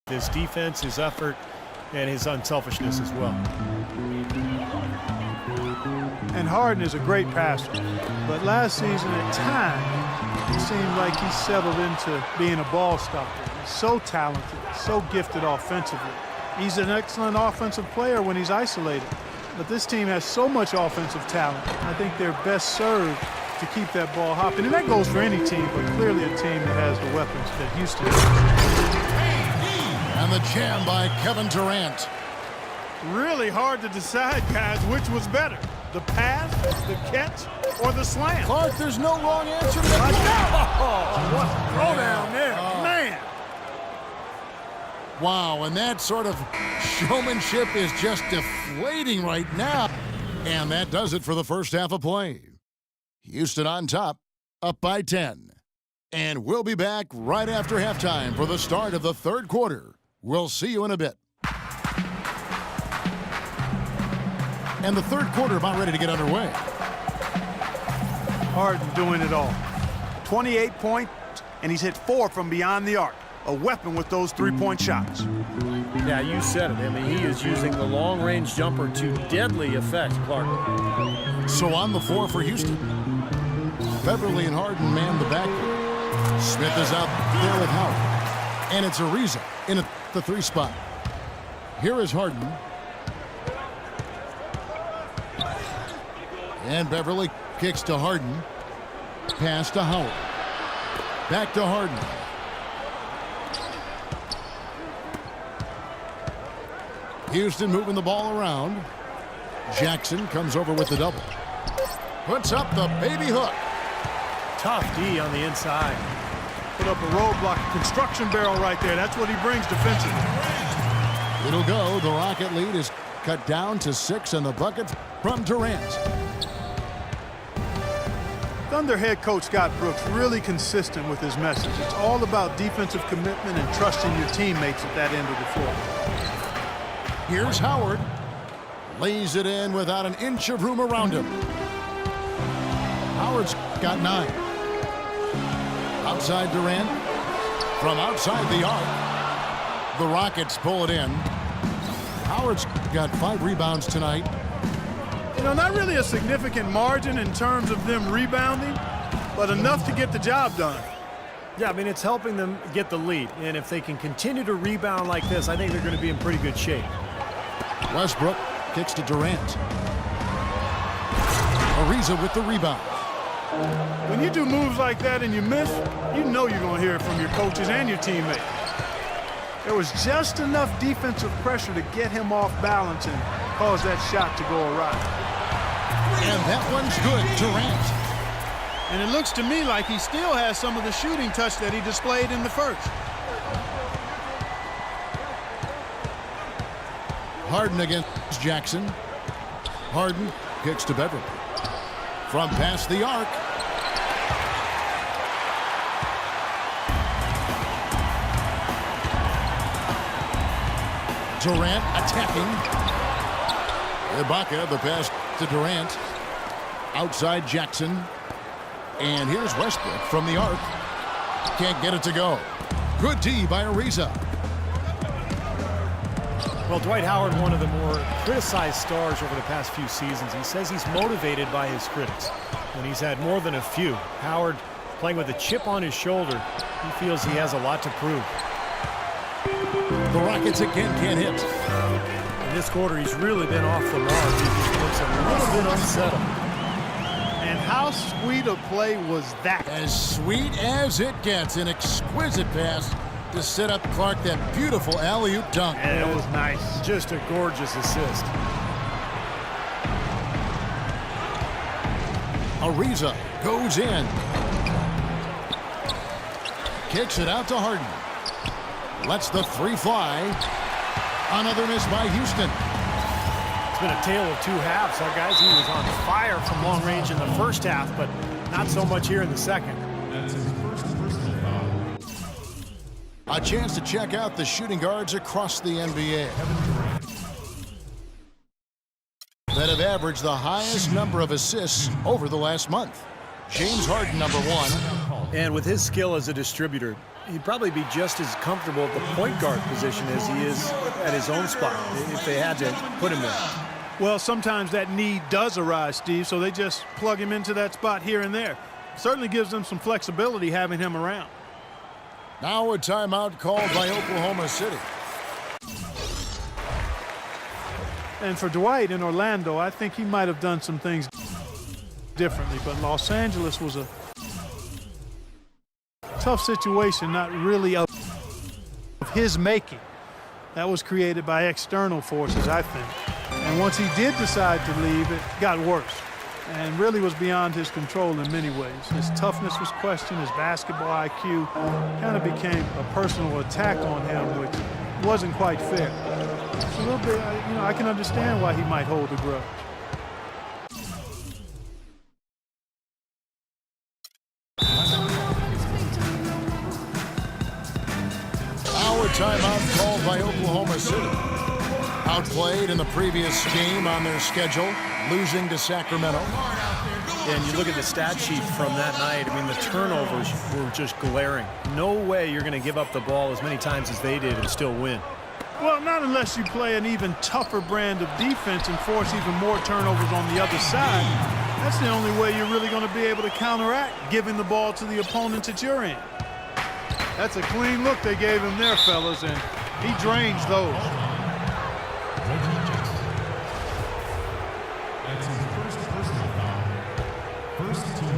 His defense, his effort, and his unselfishness as well. And Harden is a great passer, but last season at times it seemed like he settled into being a ball stopper. He's so talented, so gifted offensively. He's an excellent offensive player when he's isolated, but this team has so much offensive talent. I think they're best served to keep that ball hopping, and that goes for any team, but clearly a team that has the weapons that Houston has. And the jam by Kevin Durant. Really hard to decide, guys, which was better, the pass, the catch, or the slam. Clark, there's no wrong answer to that. Oh, what a throwdown there, man. Wow, and that sort of showmanship is just deflating right now. And that does it for the first half of play. Houston on top, up by 10. And we'll be back right after halftime for the start of the third quarter. We'll see you in a bit. And the third quarter about ready to get underway. Harden doing it all. 28 points, and he's hit 4 from beyond the arc. A weapon with those three-point shots. Yeah, you said it. I mean, he is using the long-range jumper to deadly effect, Clark. So on the floor for Houston. Beverly and Harden man the backcourt. Smith is out there with Howard. And it's Ariza in at the 3 spot. Here is Harden. And Beverly kicks to Harden. Pass to Howard. Back to Harden. Houston moving the ball around. Jackson comes over with the double. Puts up the baby hook. Tough D on the inside. Put up a roadblock, a construction barrel right there. That's what he brings defensively. It'll go. The Rocket lead is cut down to 6, and the bucket from Durant. Thunder head coach Scott Brooks really consistent with his message. It's all about defensive commitment and trusting your teammates at that end of the floor. Here's Howard. Lays it in without an inch of room around him. Howard's got 9. Outside Durant. From outside the arc. The Rockets pull it in. Howard's got 5 rebounds tonight. You know, not really a significant margin in terms of them rebounding, but enough to get the job done. Yeah, I mean, it's helping them get the lead. And if they can continue to rebound like this, I think they're going to be in pretty good shape. Westbrook kicks to Durant. Ariza with the rebound. When you do moves like that and you miss, you know you're going to hear it from your coaches and your teammates. There was just enough defensive pressure to get him off balance and cause that shot to go awry. And that one's good, Durant. And it looks to me like he still has some of the shooting touch that he displayed in the first. Harden against Jackson. Harden kicks to Beverly. From past the arc. Durant attacking. Ibaka, the pass to Durant. Outside Jackson. And here's Westbrook from the arc. Can't get it to go. Good D by Ariza. Well, Dwight Howard, one of the more criticized stars over the past few seasons. He says he's motivated by his critics, and he's had more than a few. Howard, playing with a chip on his shoulder, he feels he has a lot to prove. The Rockets again can't hit. In this quarter, he's really been off the mark. He just looks a little bit unsettled. And how sweet a play was that? As sweet as it gets. An exquisite pass to set up Clark that beautiful alley-oop dunk. And it was nice. Just a gorgeous assist. Ariza goes in. Kicks it out to Harden. Lets the 3 fly. Another miss by Houston. It's been a tale of 2 halves. Our guys, he was on fire from long range in the first half, but not so much here in the second. A chance to check out the shooting guards across the NBA that have averaged the highest number of assists over the last month. James Harden, number 1. And with his skill as a distributor, He'd probably be just as comfortable at the point guard position as he is at his own spot if they had to put him there. Well, sometimes that need does arise, Steve, so they just plug him into that spot here and there. Certainly gives them some flexibility having him around. Now a timeout called by Oklahoma City. And for Dwight in Orlando, I think he might have done some things differently, but Los Angeles was a tough situation, not really of his making. That was created by external forces, I think. And once he did decide to leave, it got worse and really was beyond his control in many ways. His toughness was questioned, his basketball IQ kind of became a personal attack on him, which wasn't quite fair. It's a little bit, I can understand why he might hold a grudge. Now a timeout called by Oklahoma City. Outplayed in the previous game on their schedule, losing to Sacramento. And you look at the stat sheet from that night, I mean, the turnovers were just glaring. No way you're going to give up the ball as many times as they did and still win. Well, not unless you play an even tougher brand of defense and force even more turnovers on the other side. That's the only way you're really going to be able to counteract giving the ball to the opponents at your end. That's a clean look they gave him there, fellas, and he drains those. That's his first personal foul. First team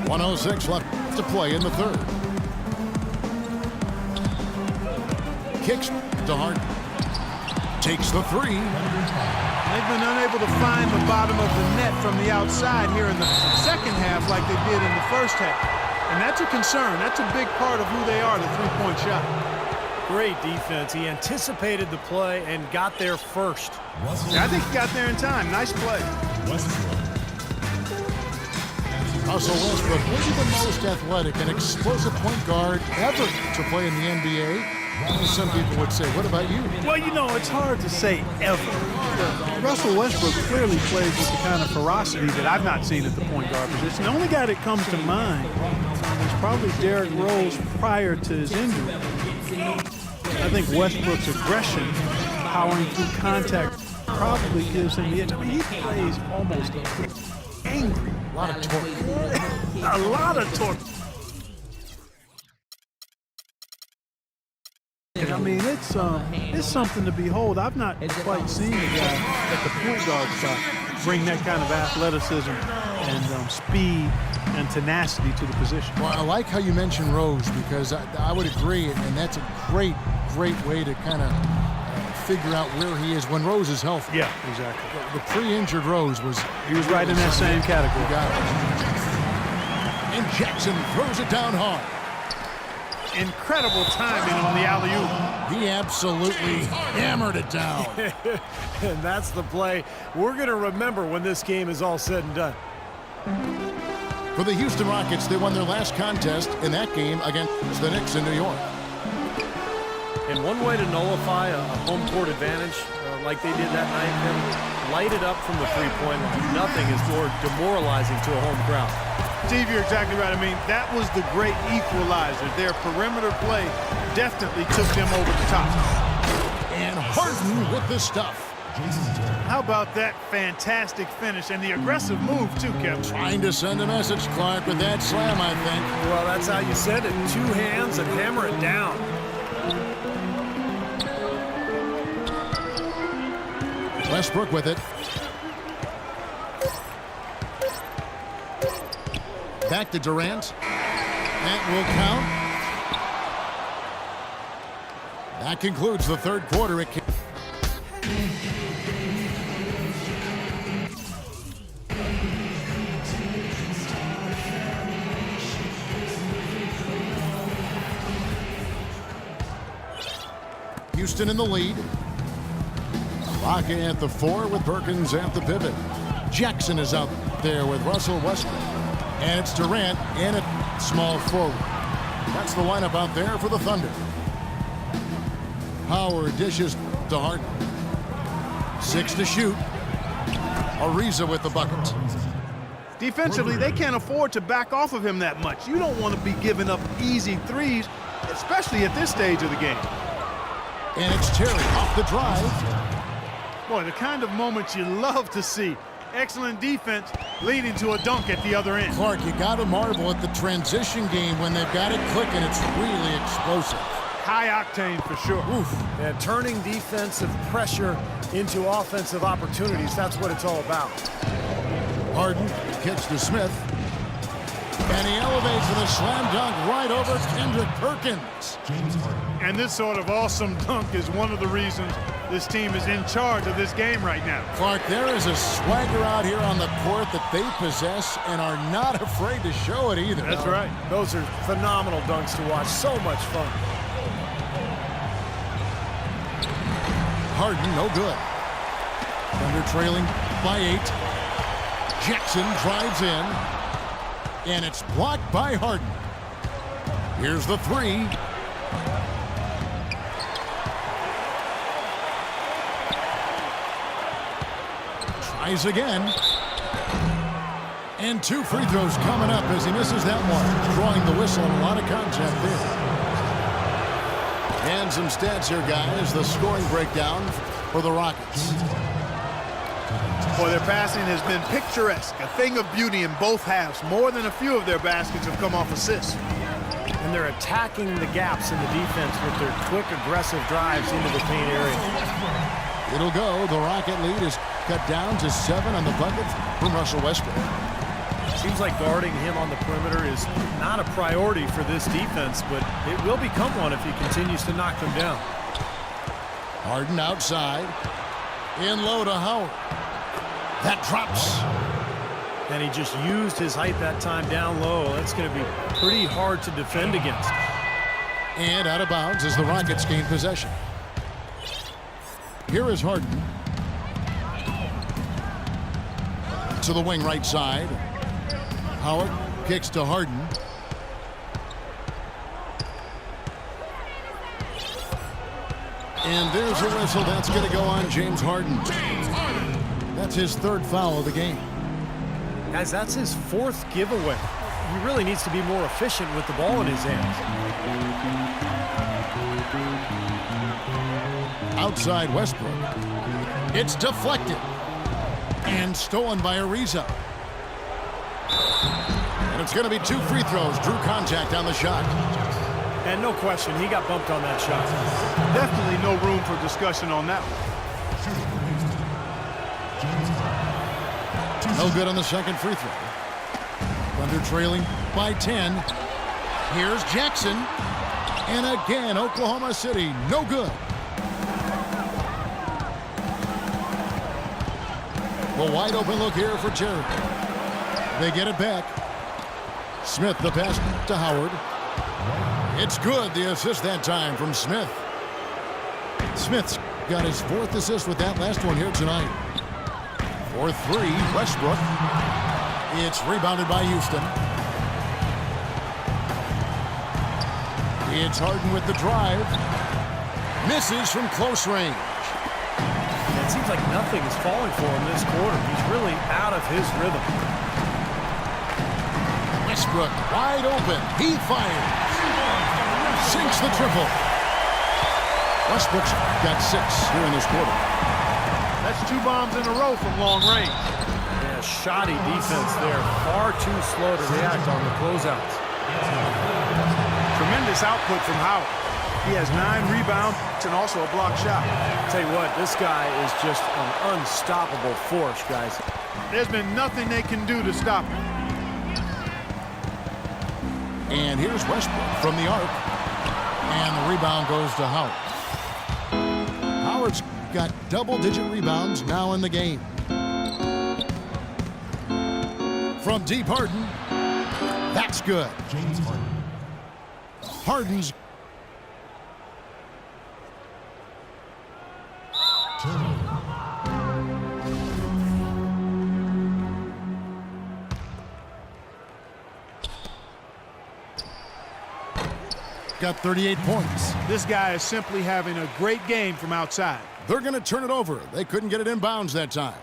foul. 1:06 left to play in the third. Kicks to Harden. Takes the three. They've been unable to find the bottom of the net from the outside here in the second half like they did in the first half. And that's a concern. That's a big part of who they are, the three-point shot. Great defense. He anticipated the play and got there first. I think he got there in time. Nice play. Russell Westbrook, maybe the most athletic and explosive point guard ever to play in the NBA. Some people would say, what about you? Well, it's hard to say ever. Russell Westbrook clearly plays with the kind of ferocity that I've not seen at the point guard position. The only guy that comes to mind is probably Derrick Rose prior to his injury. I think Westbrook's aggression, powering through contact, probably gives him the edge. I mean, he plays almost angry. A lot of torque. A lot of torque. I mean, it's something to behold. I've not quite seen a guy at the point guard spot bring that kind of athleticism and speed and tenacity to the position. Well, I like how you mentioned Rose because I would agree, and that's a great way to kind of figure out where he is when Rose is healthy. Yeah, exactly. The pre-injured Rose He was right in that same category. You got it. And Jackson throws it down hard. Incredible timing on the alley-oop. He absolutely hammered it down. And that's the play we're going to remember when this game is all said and done. For the Houston Rockets, they won their last contest in that game against the Knicks in New York. And one way to nullify a home court advantage like they did that night, then light it up from the three-point line. Nothing is more demoralizing to a home crowd. Steve, you're exactly right. I mean, that was the great equalizer. Their perimeter play definitely took them over the top. And Harden with the stuff. How about that fantastic finish and the aggressive move, too, Kevin? Trying to send a message, Clark, with that slam, I think. Well, that's how you send it. Two hands and hammer it down. Westbrook with it. Back to Durant. That will count. That concludes the third quarter. Houston in the lead. Ibaka at the 4 with Perkins at the pivot. Jackson is out there with Russell Westbrook. And it's Durant in at small forward. That's the lineup out there for the Thunder. Howard dishes to Harden. 6 to shoot. Ariza with the bucket. Defensively, they can't afford to back off of him that much. You don't want to be giving up easy threes, especially at this stage of the game. And it's Terry off the drive. Boy, the kind of moments you love to see. Excellent defense leading to a dunk at the other end. Clark, you got to marvel at the transition game when they've got it clicking. It's really explosive. High octane for sure. Oof. And turning defensive pressure into offensive opportunities, that's what it's all about. Harden kicks to Smith. And he elevates with a slam dunk right over Kendrick Perkins. James Harden. And this sort of awesome dunk is one of the reasons this team is in charge of this game right now. Clark, there is a swagger out here on the court that they possess and are not afraid to show it either. That's right. Those are phenomenal dunks to watch. So much fun. Harden, no good. Thunder trailing by 8. Jackson drives in, and it's blocked by Harden. Here's the 3. Tries again. And 2 free throws coming up as he misses that one. Drawing the whistle and a lot of contact there. And some stats here, guys. The scoring breakdown for the Rockets. Boy, their passing has been picturesque, a thing of beauty in both halves. More than a few of their baskets have come off assists. And they're attacking the gaps in the defense with their quick, aggressive drives into the paint area. It'll go. The Rocket lead is cut down to 7 on the bucket from Russell Westbrook. Seems like guarding him on the perimeter is not a priority for this defense, but it will become one if he continues to knock them down. Harden outside. In low to Howard. That drops. And he just used his height that time down low. That's going to be pretty hard to defend against. And out of bounds as the Rockets gain possession. Here is Harden. To the wing right side. Howard kicks to Harden. And there's a whistle. That's going to go on James Harden. That's his 3rd foul of the game. Guys, that's his 4th giveaway. He really needs to be more efficient with the ball in his hands. Outside Westbrook. It's deflected. And stolen by Ariza. And it's going to be 2 free throws. Drew contact on the shot. And no question, he got bumped on that shot. Definitely no room for discussion on that one. No good on the second free throw. Thunder trailing by 10. Here's Jackson. And again, Oklahoma City, no good. The wide open look here for Terry. They get it back. Smith, the pass to Howard. It's good, the assist that time from Smith. Smith's got his 4th assist with that last one here tonight. 4-3, Westbrook. It's rebounded by Houston. It's Harden with the drive. Misses from close range. It seems like nothing is falling for him this quarter. He's really out of his rhythm. Westbrook wide open. He fires. Sinks the triple. Westbrook's got 6 here in this quarter. That's 2 bombs in a row from long range. Yeah, shoddy defense there. Far too slow to react on the closeouts. Tremendous output from Howard. He has 9 rebounds and also a block shot. Tell you what, this guy is just an unstoppable force, guys. There's been nothing they can do to stop him. And here's Westbrook from the arc. And the rebound goes to Howard. Howard's got double-digit rebounds now in the game. From deep Harden. That's good. James Harden. Harden's got 38 points. This guy is simply having a great game from outside. They're going to turn it over. They couldn't get it in bounds that time.